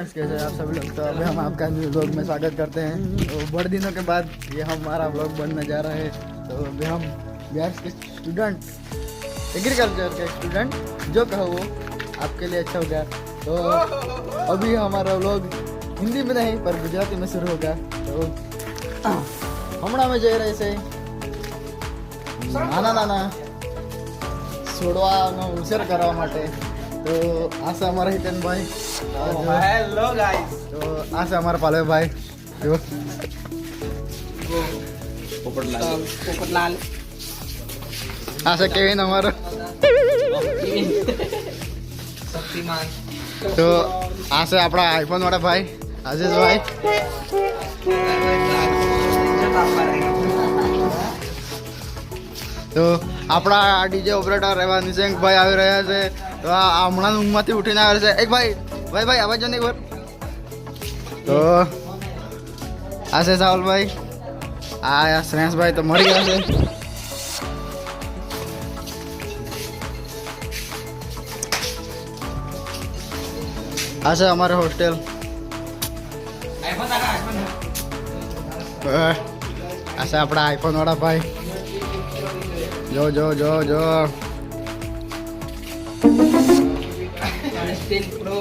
कैसे हैं आप सभी लोग। तो अभी हम आपका न्यू व्लॉग में स्वागत करते हैं। तो बड़े दिनों के बाद ये हमारा व्लॉग बनने जा रहा है। तो अभी हम बिहार के स्टूडेंट, एग्रीकल्चर के स्टूडेंट, जो कहो वो आपके लिए अच्छा होगा। तो अभी हमारा व्लॉग हिंदी में नहीं पर गुजराती में शुरू होगा। तो हमारा में जय रहे से નાના નાના છોડવાનો ઉછેર કરવા માટે। તો આ છે અમારા હિતેનભાઈ। Hello guys. तो आ से हमारा पाले भाई जो पोपटलाल आ से केविन हमारा शक्तिमान। तो आ से अपना आईफोन वाला भाई आजीज भाई। तो अपना डीजे ऑपरेटर एवं निशंक भाई આવી રહ્યા છે। તો આ હમણાં ઊંઘમાંથી ઉઠીને આવે છે। એક ભાઈ ભાઈ ભાઈ આવાજ નહીં એકવાર। તો આ છે સાવલ ભાઈ, આ શ્રેયસ ભાઈ તો મળી ગયા છે। આ છે અમારે હોસ્ટેલ। આ છે આપણા આઈફોન વાળા ભાઈ। જો જો જો જો प्रो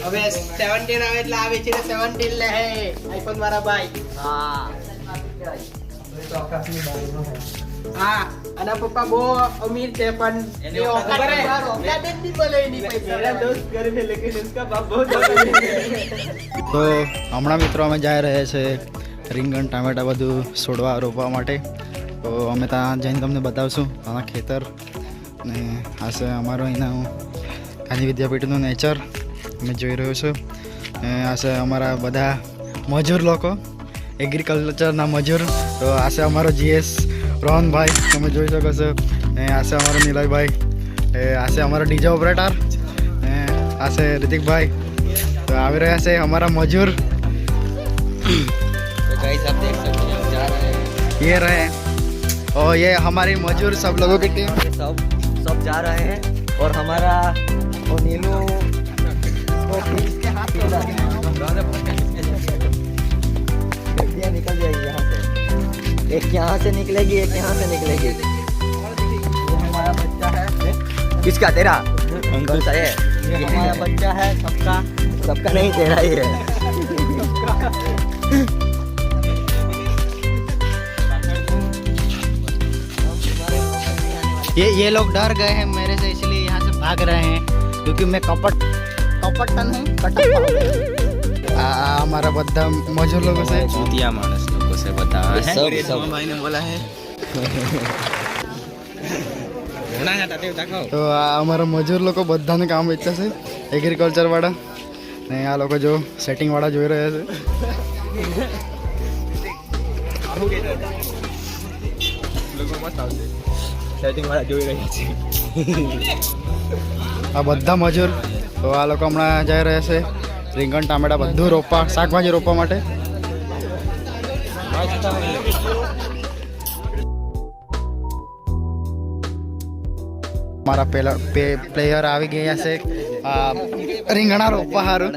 હવે 17 આવે એટલે આવે છે ને 17 લે હે આઈફોન વાળા ભાઈ। હા અને પપ્પા બહુ અમીર છે પણ એ ઓકાત જ નહીં મળે એની પૈસા। मेरा दोस्त गरीब है लेकिन इसका बाप बहुत अमीर है। તો હમણાં મિત્રો અમે જઈ રહ્યા છે રીંગણ ટામેટા બધું છોડવા રોપવા માટે। તો અમે ત્યાં જઈને તમને બતાવશું આના ખેતર ને આ છે અમારો અહીંના ગાંધી વિદ્યાપીઠનું નેચર અમે જોઈ રહ્યો છું। આ છે અમારા બધા મજૂર લોકો, એગ્રીકલ્ચરના મજૂર। તો આ છે અમારો જીએસ રોહનભાઈ, તમે જોઈ શકો છો। ને આ છે અમારો નિલયભાઈ, આ છે અમારો ડીજે ઓપરેટર, ને આ છે ऋतिकભાઈ। तो આવી રહ્યા છે हमारा मजूर। तो गाइस आप देख सकते हैं हम जा रहे हैं, ये रहे और ये हमारी मजूर सब लोगों की टीम। सब जा रहे हैं और हमारा वो नीलू इसको खींच के हाथ में निकल जाएगी यहाँ से। एक यहाँ से निकलेगी, एक यहाँ से निकलेगी। ये हमारा बच्चा है। किसका? तेरा? कौन सा है? ये हमारा बच्चा है। सबका सबका नहीं, तेरा ही है। ये लोग डर गए हैं मेरे से, इसलिए यहाँ से भाग रहे हैं क्योंकि मैं कपटन हूँ। हमारा बद्दा मजूर लोगों से चूतिया मानस लोगों से बता है। सब भाई ने बोला है तो हमारा मजूर लोग बधाने काम वेचा से एग्रीकल्चर वाला ने आ लोग जो सेटिंग वाला જોઈ રહ્યા છે। लोगों मत आवશે સેટિંગ વાળા જોઈ રહ્યા છે। આ બધા મજૂર તો આ લોકો હમણાં જઈ રહ્યા છે રીંગણ ટામેટા બધું રોપવા, શાકભાજી રોપવા માટે। મારા પેલા પ્લેયર આવી ગયા છે રીંગણા રોપવા હારું।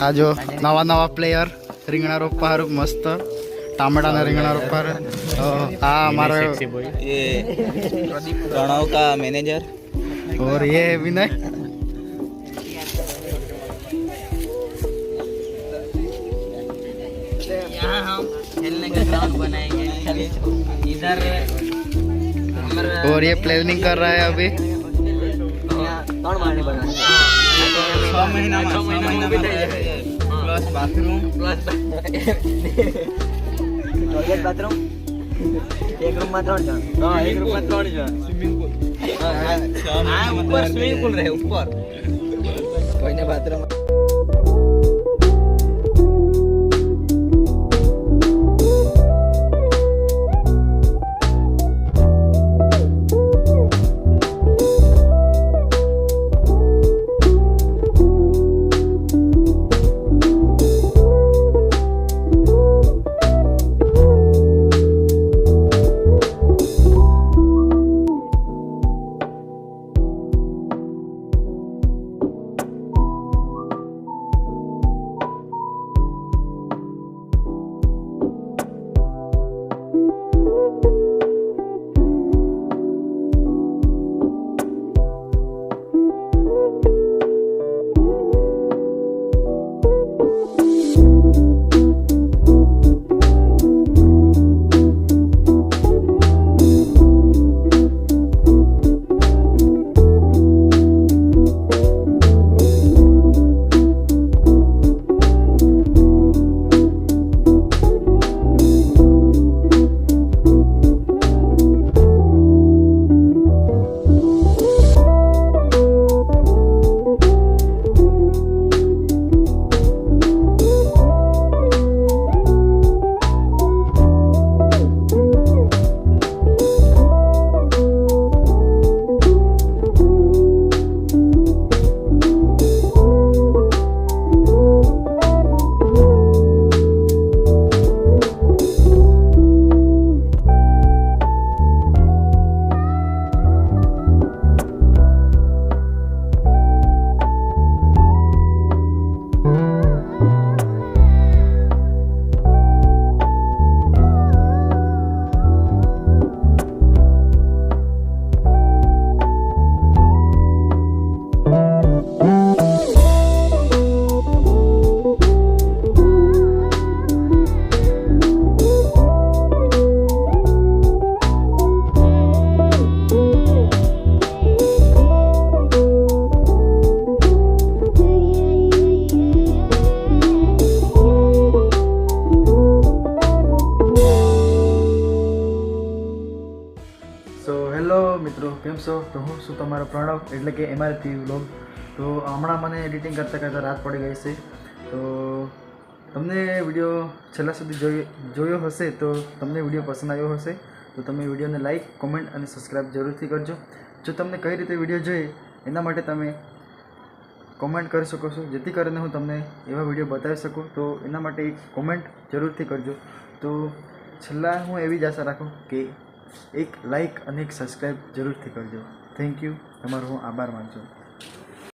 આ જો નવા નવા પ્લેયર રીંગણા રોપવા હારું, મસ્ત टामेटा રીંગણા રોપવા हारू। આ हमारा ये प्रणव का मैनेजर और ये विनय। यहाँ हम खेलने का ग्राउंड बनाएंगे। इधर और ये प्लानिंग कर रहा है अभी। 3 माळनी बनाएंगे। 6 महीना प्लस बाथरूम टॉयलेट बाथरूम एक रूम में 3 जण। हां एक रूम में 3 जण। स्विमिंग पूल ऊपर स्विमिंग पूल रहे ऊपर कोई ने बाथरूम। તો હું શું તમારો પ્રણવ એટલે કે MRP વ્લોગ. તો હમણાં મને એડિટિંગ કરતાં કરતાં રાત પડી ગઈ છે. તો તમને વિડીયો છેલ્લા સુધી જોયો હશે તો તમને વિડીયો પસંદ આવ્યો હશે તો તમે વિડીયોને લાઈક, કોમેન્ટ અને સબસ્ક્રાઈબ જરૂરથી કરજો. જો તમને કઈ રીતે વિડીયો જોઈએ એના માટે તમે કોમેન્ટ કરી શકો છો, જેથી કરીને હું તમને એવા વિડીયો બતાવી શકું. તો એના માટે એક કોમેન્ટ જરૂરથી કરજો. તો છેલ્લા હું એવી જ આશા રાખું કે એક લાઈક અને એક સબસ્ક્રાઈબ જરૂરથી કરજો. Thank you. તમારો હું આભાર માનું છું.